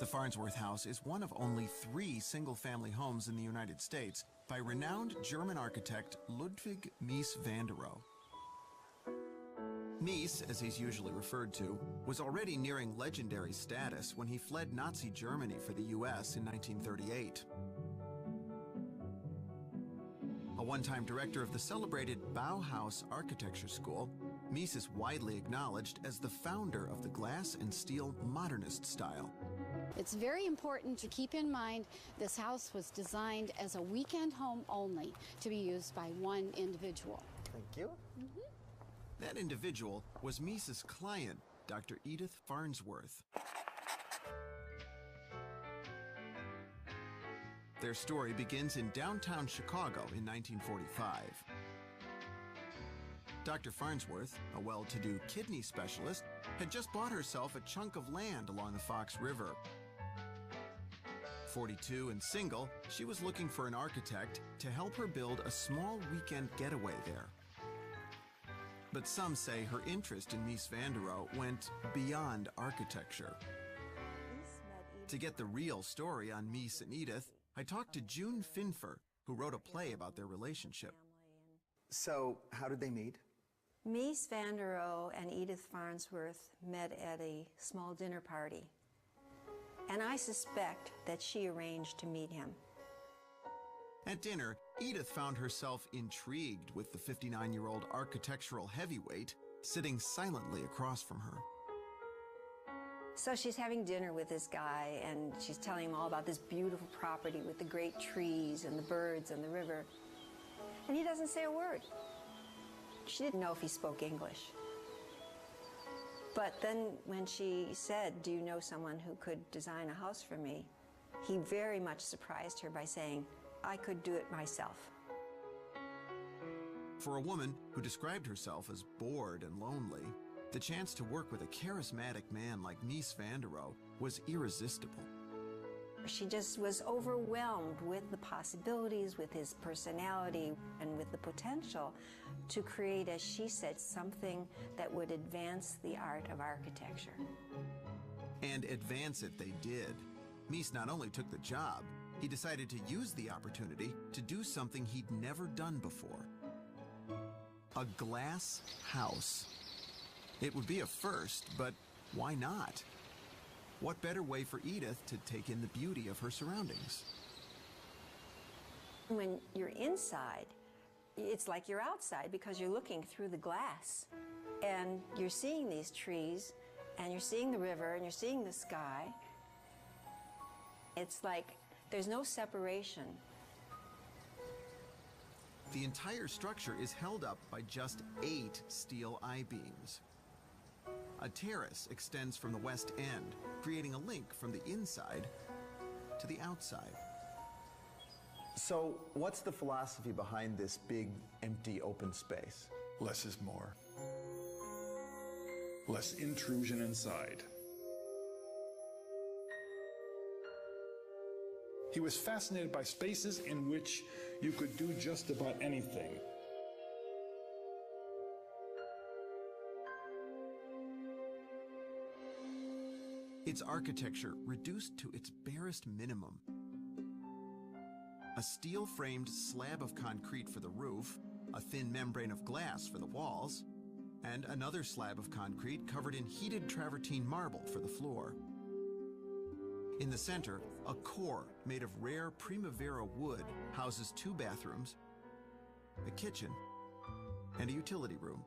The Farnsworth house is one of only 3 single-family homes in the United States by renowned German architect Ludwig Mies van der Rohe. Mies, as he's usually referred to, was already nearing legendary status when he fled Nazi Germany for the U.S. in 1938. A one-time director of the celebrated Bauhaus Architecture School, Mies is widely acknowledged as the founder of the glass and steel modernist style. It's very important to keep in mind this house was designed as a weekend home only to be used by one individual. Thank you. That individual was Mies's client, Dr. Edith Farnsworth. Their story begins in downtown Chicago in 1945. Dr. Farnsworth, a well-to-do kidney specialist, had just bought herself a chunk of land along the Fox River. 42 and single, she was looking for an architect to help her build a small weekend getaway there. But some say her interest in Mies van der Rohe went beyond architecture. To get the real story on Mies and Edith, I talked to June Finfer, who wrote a play about their relationship. So, how did they meet? Mies van der Rohe and Edith Farnsworth met at a small dinner party, and I suspect that she arranged to meet him. At dinner, Edith found herself intrigued with the 59-year-old architectural heavyweight sitting silently across from her. So she's having dinner with this guy, and she's telling him all about this beautiful property with the great trees and the birds and the river, and he doesn't say a word. She didn't know if he spoke English. But then when she said, "Do you know someone who could design a house for me?" he very much surprised her by saying, "I could do it myself." For a woman who described herself as bored and lonely, the chance to work with a charismatic man like Mies van der Rohe was irresistible. She just was overwhelmed with the possibilities, with his personality, and with the potential to create, as she said, something that would advance the art of architecture. And advance it they did. Mies not only took the job, he decided to use the opportunity to do something he'd never done before. A glass house. It would be a first, but why not? What better way for Edith to take in the beauty of her surroundings? When you're inside, it's like you're outside because you're looking through the glass. And you're seeing these trees, and you're seeing the river, and you're seeing the sky. It's like there's no separation. The entire structure is held up by just 8 steel I-beams. A terrace extends from the west end, creating a link from the inside to the outside. So, what's the philosophy behind this big, empty, open space? Less is more. Less intrusion inside. He was fascinated by spaces in which you could do just about anything. Its architecture reduced to its barest minimum. A steel-framed slab of concrete for the roof, a thin membrane of glass for the walls, and another slab of concrete covered in heated travertine marble for the floor. In the center, a core made of rare Primavera wood houses 2 bathrooms, a kitchen, and a utility room.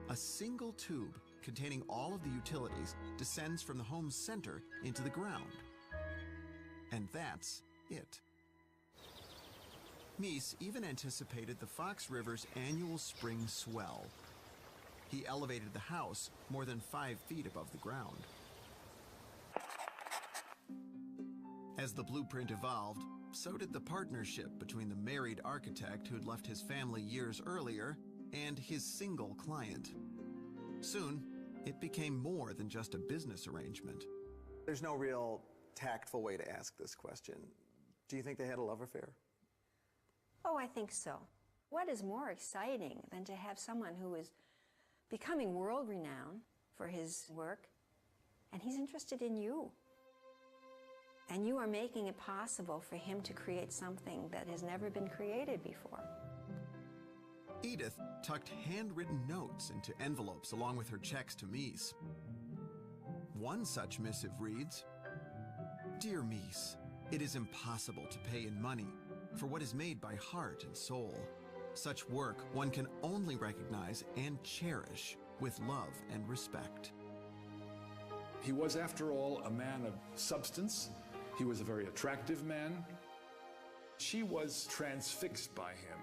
A single tube containing all of the utilities descends from the home's center into the ground. And that's it. Mies even anticipated the Fox River's annual spring swell. He elevated the house more than 5 feet above the ground. As the blueprint evolved, so did the partnership between the married architect who'd left his family years earlier and his single client. Soon, it became more than just a business arrangement. There's no real tactful way to ask this question. Do you think they had a love affair? Oh, I think so. What is more exciting than to have someone who is becoming world-renowned for his work and he's interested in you. And you are making it possible for him to create something that has never been created before. Edith tucked handwritten notes into envelopes along with her checks to Mies. One such missive reads, "Dear Mies, it is impossible to pay in money for what is made by heart and soul. Such work one can only recognize and cherish with love and respect." He was, after all, a man of substance. He was a very attractive man. She was transfixed by him.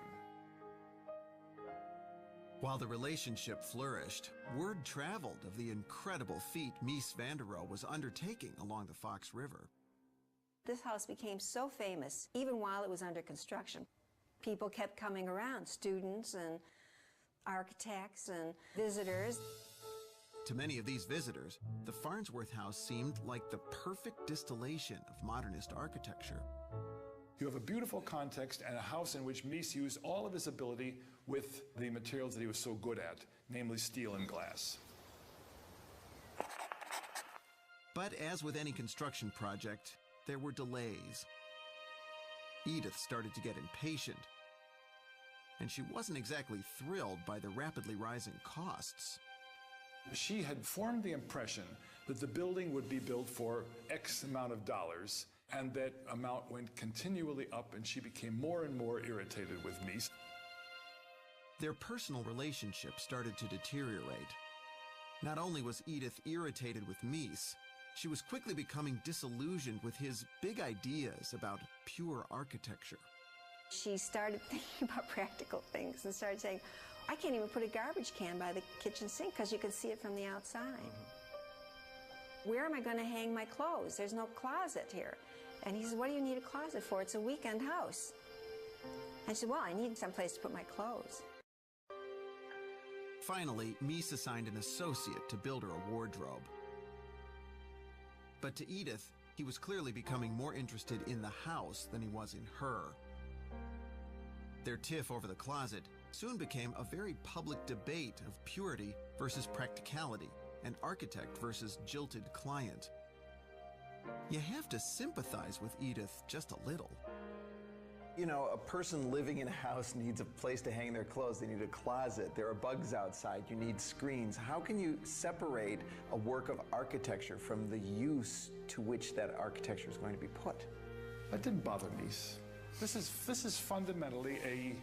While the relationship flourished, word traveled of the incredible feat Mies van der Rohe was undertaking along the Fox River. This house became so famous, even while it was under construction. People kept coming around, students and architects and visitors. To many of these visitors, the Farnsworth house seemed like the perfect distillation of modernist architecture. You have a beautiful context and a house in which Mies used all of his ability with the materials that he was so good at, namely steel and glass. But as with any construction project, there were delays. Edith started to get impatient, and she wasn't exactly thrilled by the rapidly rising costs. She had formed the impression that the building would be built for X amount of dollars, and that amount went continually up, and she became more and more irritated with Mies. Their personal relationship started to deteriorate. Not only was Edith irritated with Mies, she was quickly becoming disillusioned with his big ideas about pure architecture. She started thinking about practical things and started saying, I can't even put a garbage can by the kitchen sink because you can see it from the outside. Where am I going to hang my clothes? There's no closet here. And he said, what do you need a closet for? It's a weekend house. I said, well, I need someplace to put my clothes. Finally, Mies assigned an associate to build her a wardrobe. But to Edith, he was clearly becoming more interested in the house than he was in her. Their tiff over the closet soon became a very public debate of purity versus practicality and architect versus jilted client. You have to sympathize with Edith just a little. You know, a person living in a house needs a place to hang their clothes. They need a closet. There are bugs outside. You need screens. How can you separate a work of architecture from the use to which that architecture is going to be put? That didn't bother Mies. This is fundamentally a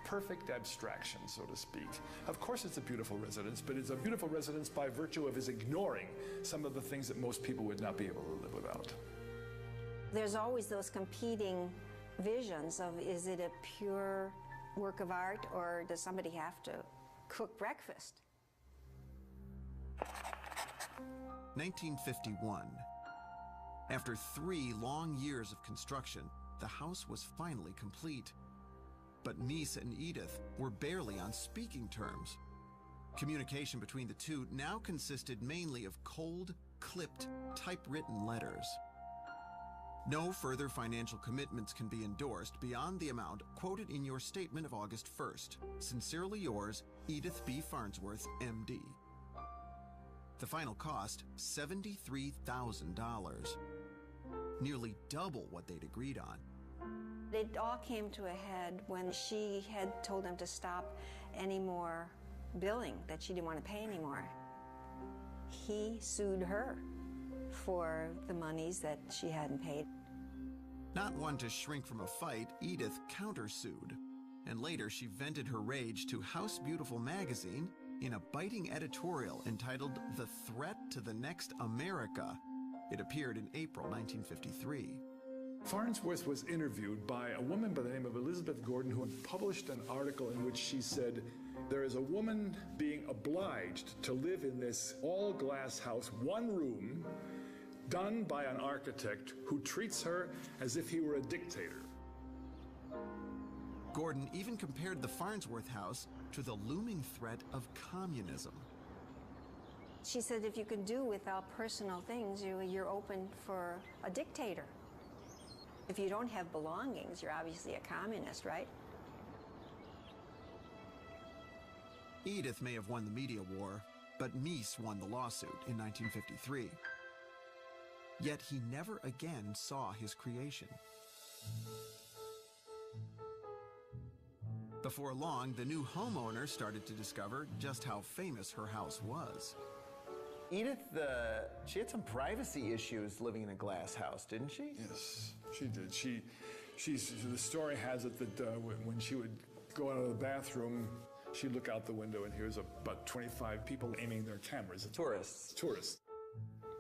perfect abstraction, so to speak. Of course it's a beautiful residence, but it's a beautiful residence by virtue of his ignoring some of the things that most people would not be able to live without. There's always those competing visions of, is it a pure work of art, or does somebody have to cook breakfast? 1951. After 3 long years of construction, the house was finally complete. But Mies and Edith were barely on speaking terms. Communication between the two now consisted mainly of cold, clipped, typewritten letters. No further financial commitments can be endorsed beyond the amount quoted in your statement of August 1st. Sincerely yours, Edith B. Farnsworth, M.D. The final cost, $73,000. Nearly double what they'd agreed on. It all came to a head when she had told them to stop any more billing, that she didn't want to pay anymore. He sued her for the monies that she hadn't paid. Not one to shrink from a fight, Edith countersued. And later she vented her rage to House Beautiful magazine in a biting editorial entitled The Threat to the Next America. It appeared in April 1953. Farnsworth was interviewed by a woman by the name of Elizabeth Gordon, who had published an article in which she said, there is a woman being obliged to live in this all-glass house, one room, done by an architect who treats her as if he were a dictator. Gordon even compared the Farnsworth house to the looming threat of communism. She said if you can do without personal things, you're open for a dictator. If you don't have belongings, you're obviously a communist, right? Edith may have won the media war, but Mies won the lawsuit in 1953. Yet he never again saw his creation. Before long, the new homeowner started to discover just how famous her house was. Edith, she had some privacy issues living in a glass house, didn't she? Yes, she did. The story has it that when she would go out of the bathroom, she'd look out the window and here's about 25 people aiming their cameras. Tourists. Tourists.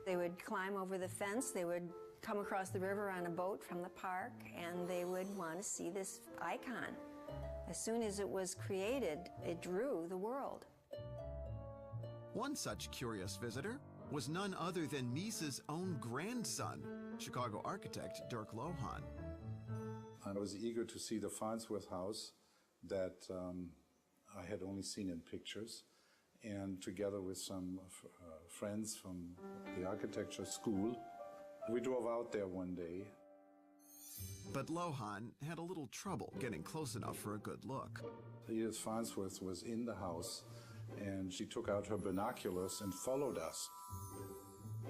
They would climb over the fence, they would come across the river on a boat from the park, and they would want to see this icon. As soon as it was created, it drew the world. One such curious visitor was none other than Mies's own grandson, Chicago architect Dirk Lohan. I was eager to see the Farnsworth house that I had only seen in pictures, and together with some friends from the architecture school, we drove out there one day. But Lohan had a little trouble getting close enough for a good look. Edith Farnsworth was in the house, and she took out her binoculars and followed us.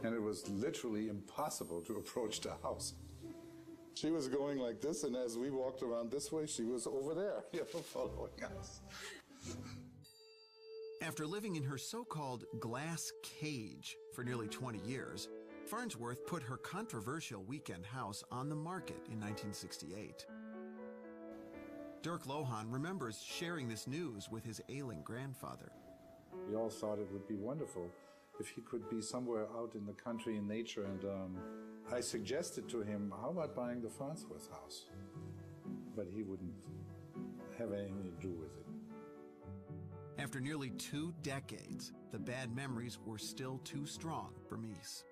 And it was literally impossible to approach the house. She was going like this, and as we walked around this way, she was over there, following us. After living in her so-called glass cage for nearly 20 years, Farnsworth put her controversial weekend house on the market in 1968. Dirk Lohan remembers sharing this news with his ailing grandfather. We all thought it would be wonderful if he could be somewhere out in the country in nature, and I suggested to him, how about buying the Farnsworth house? But he wouldn't have anything to do with it. After nearly 2 decades, the bad memories were still too strong for Mies.